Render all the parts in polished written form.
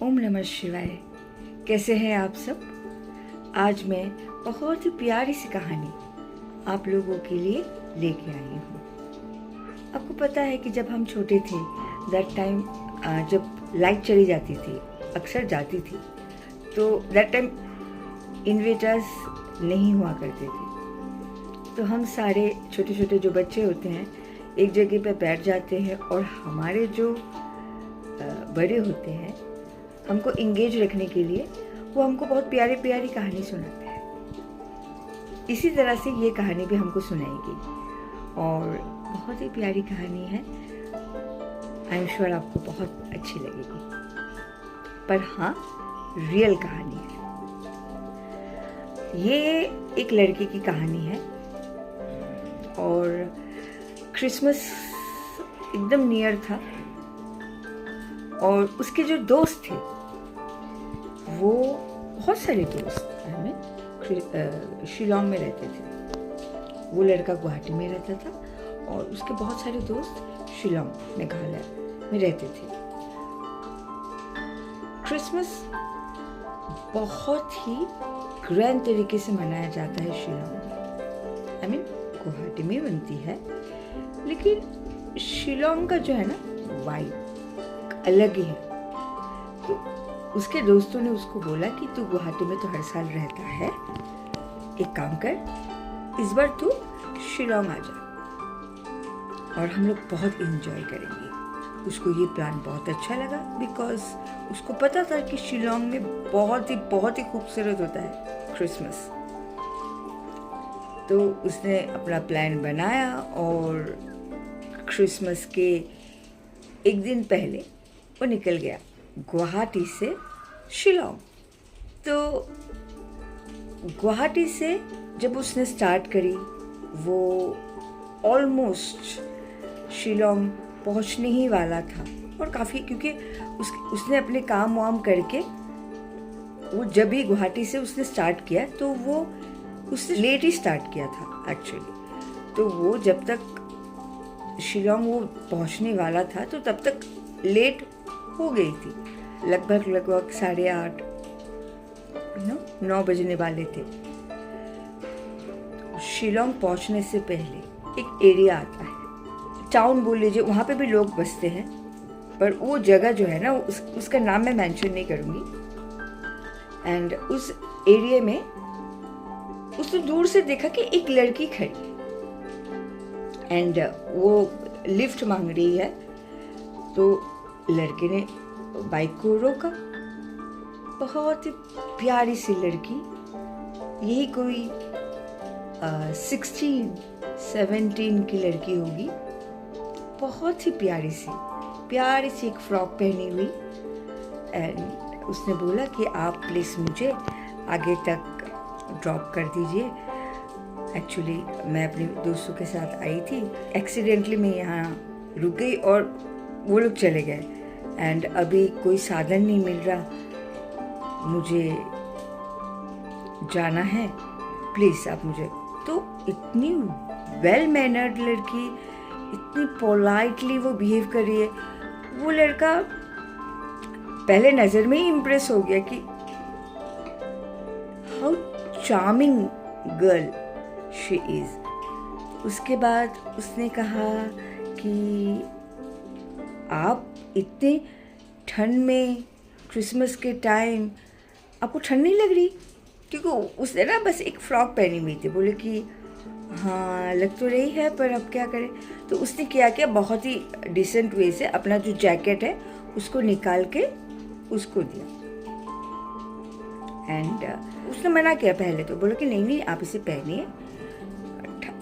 ओम नमः शिवाय। कैसे हैं आप सब? आज मैं बहुत ही प्यारी सी कहानी आप लोगों के लिए लेके आई हूँ। आपको पता है कि जब हम छोटे थे, दैट टाइम जब लाइट चली जाती थी, अक्सर जाती थी, तो दैट टाइम इन्वर्टर्स नहीं हुआ करते थे। तो हम सारे छोटे छोटे जो बच्चे होते हैं एक जगह पे बैठ जाते हैं और हमारे जो बड़े होते हैं हमको इंगेज रखने के लिए वो हमको बहुत प्यारी प्यारी कहानी सुनाते हैं। इसी तरह से ये कहानी भी हमको सुनाएगी और बहुत ही प्यारी कहानी है। आई एम श्योर आपको बहुत अच्छी लगेगी, पर हाँ, रियल कहानी है। ये एक लड़के की कहानी है और क्रिसमस एकदम नियर था और उसके जो दोस्त थे वो बहुत सारे दोस्त हमें शिलोंग में रहते थे। वो लड़का गुवाहाटी में रहता था और उसके बहुत सारे दोस्त शिलोंग मेघालय में रहते थे। क्रिसमस बहुत ही ग्रैंड तरीके से मनाया जाता है शिलोंग में। आई मीन गुवाहाटी में बनती है, लेकिन शिलोंग का जो है ना वाइब अलग ही है। तो उसके दोस्तों ने उसको बोला कि तू गुवाहाटी में तो हर साल रहता है, एक काम कर, इस बार तू शिलोंग आ जा और हम लोग बहुत एंजॉय करेंगे। उसको ये प्लान बहुत अच्छा लगा बिकॉज उसको पता था कि शिलोंग में बहुत ही खूबसूरत होता है क्रिसमस। तो उसने अपना प्लान बनाया और क्रिसमस के एक दिन पहले वो निकल गया गुवाहाटी से शिलोंग। तो गुवाहाटी से जब उसने स्टार्ट करी, वो ऑलमोस्ट शिलोंग पहुंचने ही वाला था और काफ़ी, क्योंकि उसने अपने काम वाम करके, वो जब भी गुवाहाटी से उसने स्टार्ट किया तो वो उसने लेट ही स्टार्ट किया था एक्चुअली। तो वो जब तक शिलोंग वो पहुंचने वाला था तो तब तक लेट हो गई थी। लगभग 8:30 9 बजने वाले थे। शिलोंग पहुंचने से पहले एक एरिया आता है, टाउन बोल लीजिए, वहाँ पे भी लोग बसते हैं, पर वो जगह जो है ना उसका नाम मैं मेंशन नहीं करूँगी। एंड उस एरिया में उसने दूर से देखा कि एक लड़की खड़ी एंड वो लिफ्ट मांग रही है। तो लड़के ने बाइक को रोका। बहुत ही प्यारी सी लड़की, यही कोई 16-17 की लड़की होगी। बहुत ही प्यारी सी एक फ्रॉक पहनी हुई। एंड उसने बोला कि आप प्लीज़ मुझे आगे तक ड्रॉप कर दीजिए। एक्चुअली मैं अपने दोस्तों के साथ आई थी, एक्सीडेंटली मैं यहाँ रुक गई और वो लोग चले गए एंड अभी कोई साधन नहीं मिल रहा, मुझे जाना है, प्लीज़ आप मुझे। तो इतनी वेल मैनर्ड लड़की, इतनी पोलाइटली वो बिहेव कर रही है। वो लड़का पहले नज़र में ही इम्प्रेस हो गया कि how charming girl she is. उसके बाद उसने कहा कि आप इतने ठंड में, क्रिसमस के टाइम, आपको ठंड नहीं लग रही? क्योंकि उसने ना बस एक फ्रॉक पहनी हुई थी। बोले कि हाँ लग तो रही है, पर अब क्या करें। तो उसने क्या बहुत ही डिसेंट वे से अपना जो जैकेट है उसको निकाल के उसको दिया। एंड उसने मना किया पहले तो, बोला कि नहीं आप इसे पहनिए,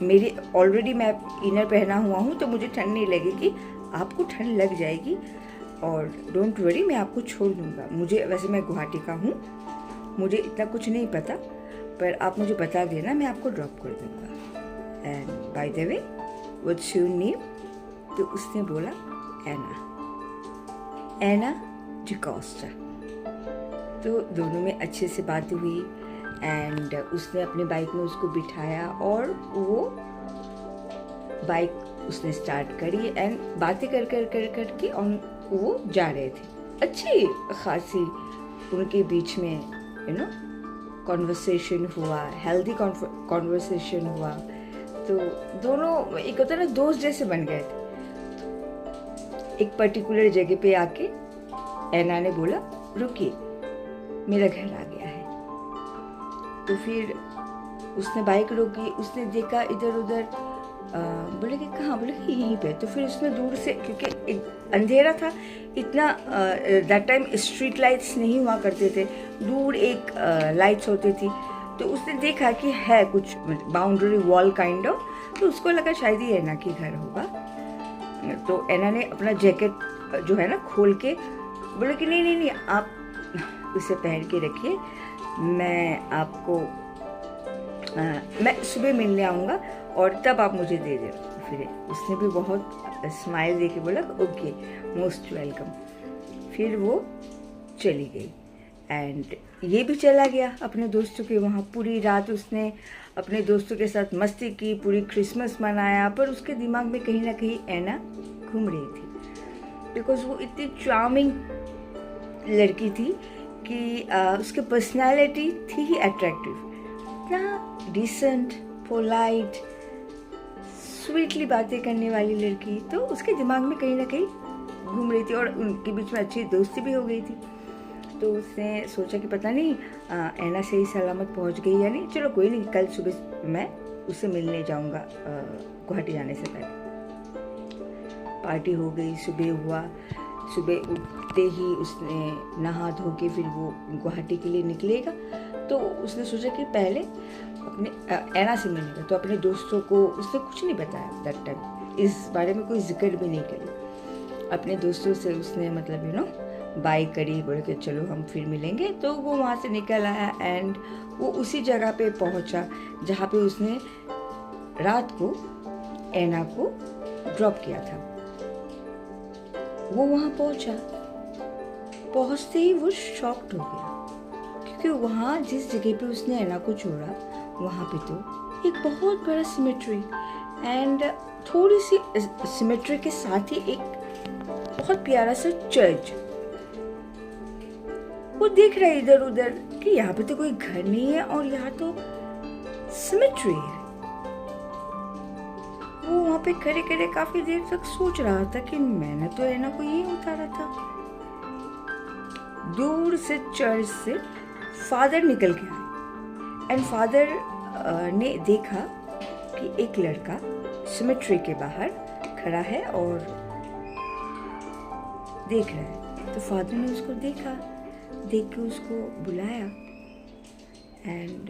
मेरी ऑलरेडी मैं इनर पहना हुआ हूँ तो मुझे ठंड नहीं लगेगी, आपको ठंड लग जाएगी और डोंट वरी, मैं आपको छोड़ दूँगा। मुझे वैसे मैं गुवाहाटी का हूँ, मुझे इतना कुछ नहीं पता, पर आप मुझे बता देना, मैं आपको ड्रॉप कर दूँगा। And by the way what's your name? तो उसने बोला एना डिकोस्टा। तो दोनों में अच्छे से बात हुई एंड उसने अपने बाइक में उसको बिठाया और वो बाइक उसने स्टार्ट करी एंड बातें कर के और वो जा रहे थे। अच्छी खासी उनके बीच में कॉन्वर्सेशन हुआ, हेल्दी कॉन्वर्सेशन हुआ। तो दोनों एक होता है ना, दोस्त जैसे बन गए थे। एक पर्टिकुलर जगह पे आके ऐना ने बोला रुकिए, मेरा घर आ गया है। तो फिर उसने बाइक रोकी, उसने देखा इधर उधर, बोले कि कहाँ, बोले कि यहीं पे। तो फिर उसने दूर से, क्योंकि अंधेरा था इतना, दैट टाइम स्ट्रीट लाइट्स नहीं हुआ करते थे, दूर एक लाइट्स होती थी। तो उसने देखा कि है कुछ बाउंड्री वॉल काइंड ऑफ, तो उसको लगा शायद ही ऐना की घर होगा। तो ऐना ने अपना जैकेट जो है ना खोल के बोले कि नहीं नहीं नहीं, आप उसे पहन के रखिए, मैं आपको मैं सुबह मिलने आऊँगा और तब आप मुझे दे देना। फिर उसने भी बहुत स्माइल दे के बोला ओके, मोस्ट वेलकम। फिर वो चली गई एंड ये भी चला गया अपने दोस्तों के वहाँ। पूरी रात उसने अपने दोस्तों के साथ मस्ती की, पूरी क्रिसमस मनाया, पर उसके दिमाग में कहीं ना कहीं ऐना घूम रही थी, बिकॉज वो इतनी चार्मिंग लड़की थी कि उसकी पर्सनैलिटी थी ही अट्रैक्टिव, इतना डिसेंट, पोलाइट, स्वीटली बातें करने वाली लड़की। तो उसके दिमाग में कहीं ना कहीं घूम रही थी और उनके बीच में अच्छी दोस्ती भी हो गई थी। तो उसने सोचा कि पता नहीं ऐना सही सलामत पहुंच गई या नहीं, चलो कोई नहीं, कल सुबह मैं उससे मिलने जाऊंगा गुवाहाटी जाने से पहले। पार्टी हो गई, सुबह हुआ, सुबह उठते ही उसने नहा धो के फिर वो गुवाहाटी के लिए निकलेगा। तो उसने सोचा कि पहले अपने ऐना से मिलेगा। तो अपने दोस्तों को उसने कुछ नहीं बताया दैट टाइम, इस बारे में कोई जिक्र भी नहीं करी। अपने दोस्तों से उसने मतलब बाय करी, बोले कि चलो हम फिर मिलेंगे। तो वो वहाँ से निकल आया एंड वो उसी जगह पे पहुँचा जहाँ पे उसने रात को ऐना को ड्रॉप किया था। वो वहाँ पहुँचा, पहुँचते ही वो शॉक्ड हो गया, क्योंकि वहाँ जिस जगह पे उसने ऐना को छोड़ा वहाँ पे तो एक बहुत बड़ा सिमेट्री एंड थोड़ी सी सिमेट्री के साथ ही एक बहुत प्यारा सा चर्च। वो देख रहा है इधर उधर कि यहाँ पे तो कोई घर नहीं है और यहाँ तो सिमेट्री है। वो वहाँ पे खड़े खड़े काफी देर तक सोच रहा था कि मैंने तो ऐना को यही उतारा था। दूर से चर्च से फादर निकल के आए एंड फादर ने देखा कि एक लड़का सिमेट्री के बाहर खड़ा है और देख रहा है। तो फादर ने उसको देखा, देख के उसको बुलाया एंड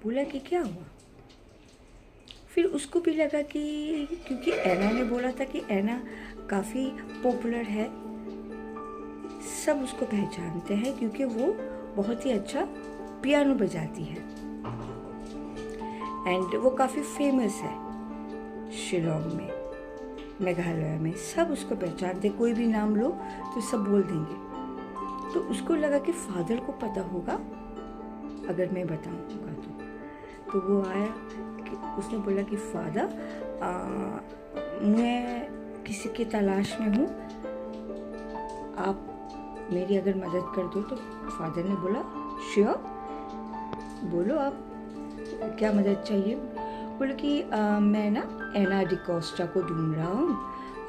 बोला कि क्या हुआ। फिर उसको भी लगा कि क्योंकि ऐना ने बोला था कि ऐना काफ़ी पॉपुलर है, सब उसको पहचानते हैं क्योंकि वो बहुत ही अच्छा पियानो बजाती है एंड वो काफ़ी फेमस है शिलोंग में, मेघालय में, सब उसको पहचानते, कोई भी नाम लो तो सब बोल देंगे। तो उसको लगा कि फादर को पता होगा अगर मैं बताऊंगा तो वो आया कि उसने बोला कि फादर मैं किसी की तलाश में हूँ, आप मेरी अगर मदद कर दो। तो फादर ने बोला श्योर, बोलो आप क्या मदद चाहिए। बोले कि मैं ना ऐना डिकोस्टा को ढूंढ रहा हूँ,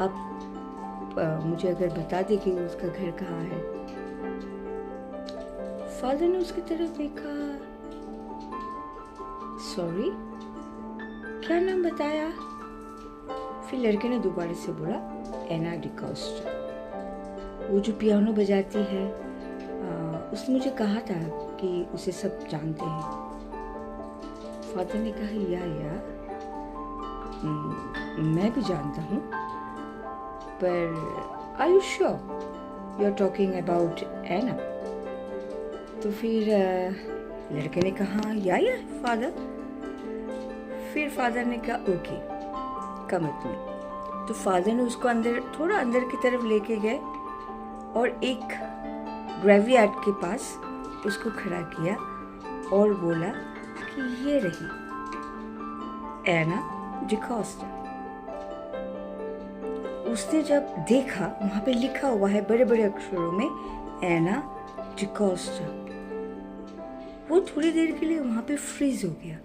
आप मुझे अगर बता दे कि उसका घर कहाँ है। फादर ने उसकी तरफ देखा, सॉरी क्या नाम बताया। फिर लड़के ने दोबारा से बोला ऐना डिकोस्टा, वो जो पियानो बजाती है, उसने मुझे कहा था कि उसे सब जानते हैं। फादर ने कहा या मैं भी जानता हूँ, पर are you sure you are talking about Anna. तो फिर लड़के ने कहा या फादर। फिर फादर ने कहा ओके कम विथ मी। तो फादर ने उसको अंदर, थोड़ा अंदर की तरफ लेके गए और एक ग्रेवयार्ड के पास उसको खड़ा किया और बोला कि ये रही ऐना डिकोस्टा। उसने जब देखा वहाँ पे लिखा हुआ है बड़े बड़े अक्षरों में एना डिकोस्टा, वो थोड़ी देर के लिए वहाँ पे फ्रीज हो गया।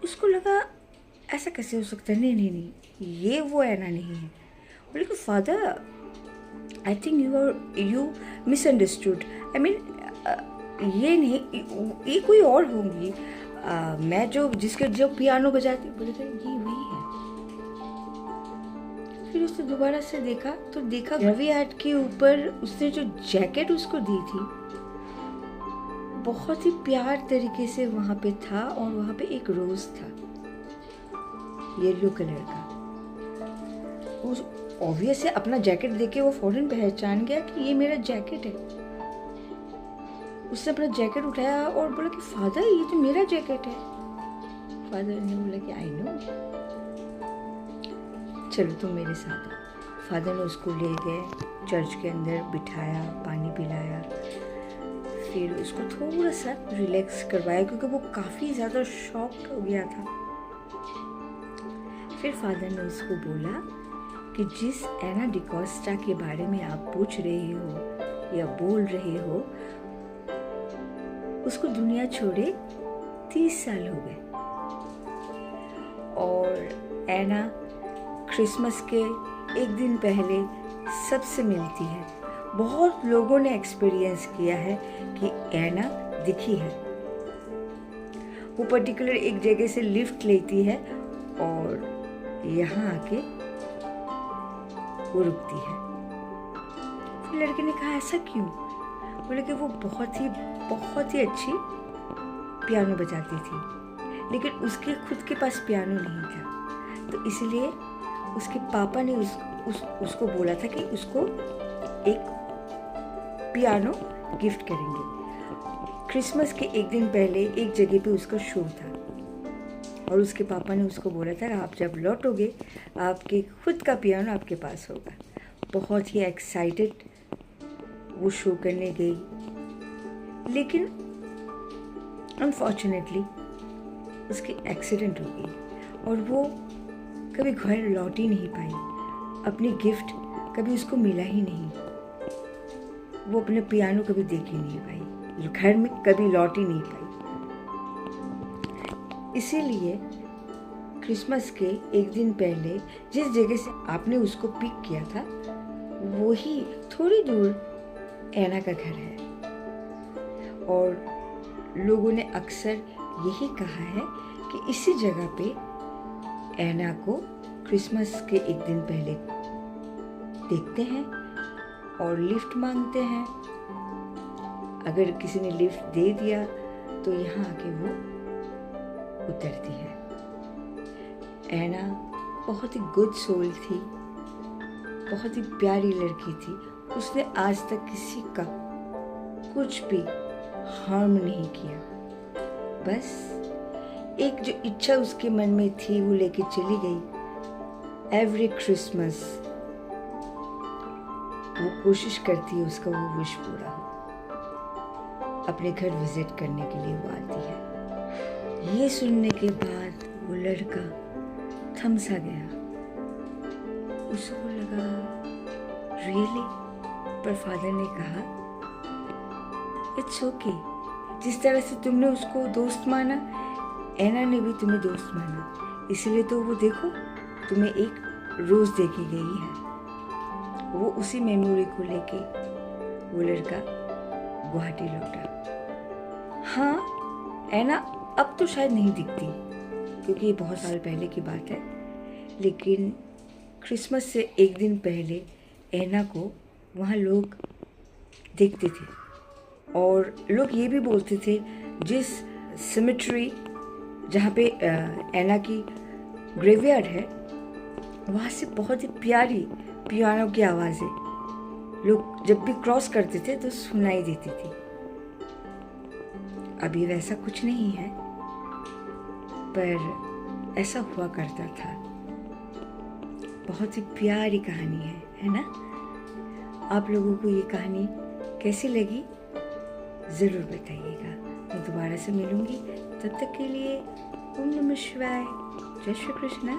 उसको लगा ऐसा कैसे हो सकता है, नहीं नहीं नहीं, ये वो एना नहीं है। बोले कि father, I think you misunderstood, I mean ये नहीं, ये कोई और होंगी, मैं जो पियानो बजाती। बोले थे ये वही है। फिर उसने दोबारा से देखा तो देखा ग्रेवयार्ड के ऊपर उसने जो जैकेट उसको दी थी बहुत ही प्यार तरीके से वहां पे था, और वहां पे एक रोज था येलो कलर का। उस ऑब्वियस है, अपना जैकेट देके वो फौरन पहचान गया कि ये मेरा जैकेट है। उसने अपना जैकेट उठाया और बोला कि फादर ये तो मेरा जैकेट है। फादर ने बोला कि आई नो, चलो तुम मेरे साथ आओ। फादर ने उसको ले गए, चर्च के अंदर बिठाया, पानी पिलाया, फिर उसको थोड़ा सा रिलैक्स करवाया क्योंकि वो काफ़ी ज़्यादा शॉक्ड हो गया था। फिर फादर ने उसको बोला कि जिस एना डिकोस्टा के बारे में आप पूछ रहे हो या बोल रहे हो, उसको दुनिया छोड़े 30 साल हो गए, और एना क्रिसमस के एक दिन पहले सबसे मिलती है। बहुत लोगों ने एक्सपीरियंस किया है कि एना दिखी है। वो पर्टिकुलर एक जगह से लिफ्ट लेती है और यहाँ आके वो रुकती है। फिर लड़के ने कहा ऐसा क्यों? बोले कि वो बहुत ही अच्छी पियानो बजाती थी, लेकिन उसके खुद के पास पियानो नहीं था, तो इसलिए उसके पापा ने उसको बोला था कि उसको एक पियानो गिफ्ट करेंगे। क्रिसमस के एक दिन पहले एक जगह पे उसका शो था, और उसके पापा ने उसको बोला था आप जब लौटोगे आपके खुद का पियानो आपके पास होगा। बहुत ही एक्साइटेड वो शो करने गई, लेकिन अनफॉर्चुनेटली उसकी एक्सीडेंट हो गई और वो कभी घर लौट ही नहीं पाई। अपनी गिफ्ट कभी उसको मिला ही नहीं, वो अपने पियानो कभी देख ही नहीं पाई, घर में कभी लौट ही नहीं पाई। इसीलिए क्रिसमस के एक दिन पहले जिस जगह से आपने उसको पिक किया था वही थोड़ी दूर एना का घर है, और लोगों ने अक्सर यही कहा है कि इसी जगह पे एना को क्रिसमस के एक दिन पहले देखते हैं और लिफ्ट मांगते हैं। अगर किसी ने लिफ्ट दे दिया तो यहाँ आके वो उतरती है। एना बहुत ही गुड सोल थी, बहुत ही प्यारी लड़की थी। उसने आज तक किसी का कुछ भी हार्म नहीं किया, बस एक जो इच्छा उसके मन में थी वो लेके चली गई। एवरी क्रिसमस वो कोशिश करती है उसका वो विश पूरा हो। अपने घर विजिट करने के लिए वो आती है। ये सुनने के बाद वो लड़का थम सा गया। उसको लगा रियली, पर फादर ने कहा इट्स ओके। जिस तरह से तुमने उसको दोस्त माना, एना ने भी तुम्हें दोस्त माना, इसलिए तो वो देखो तुम्हें एक रोज दे के गई है। वो उसी मेमोरी को लेके वो लड़का गुवाहाटी लौटा। हाँ, एना अब तो शायद नहीं दिखती क्योंकि ये बहुत साल पहले की बात है, लेकिन क्रिसमस से एक दिन पहले एना को वहाँ लोग देखते थे, और लोग ये भी बोलते थे जिस सिमेट्री जहाँ पे एना की ग्रेवयार्ड है वहाँ से बहुत ही प्यारी पियानो की आवाज़ें लोग जब भी क्रॉस करते थे तो सुनाई देती थी। अभी वैसा कुछ नहीं है, पर ऐसा हुआ करता था। बहुत ही प्यारी कहानी है ना? आप लोगों को ये कहानी कैसी लगी ज़रूर बताइएगा। मैं दोबारा से मिलूंगी, तब तक के लिए ओम नमः शिवाय, जय श्री कृष्ण।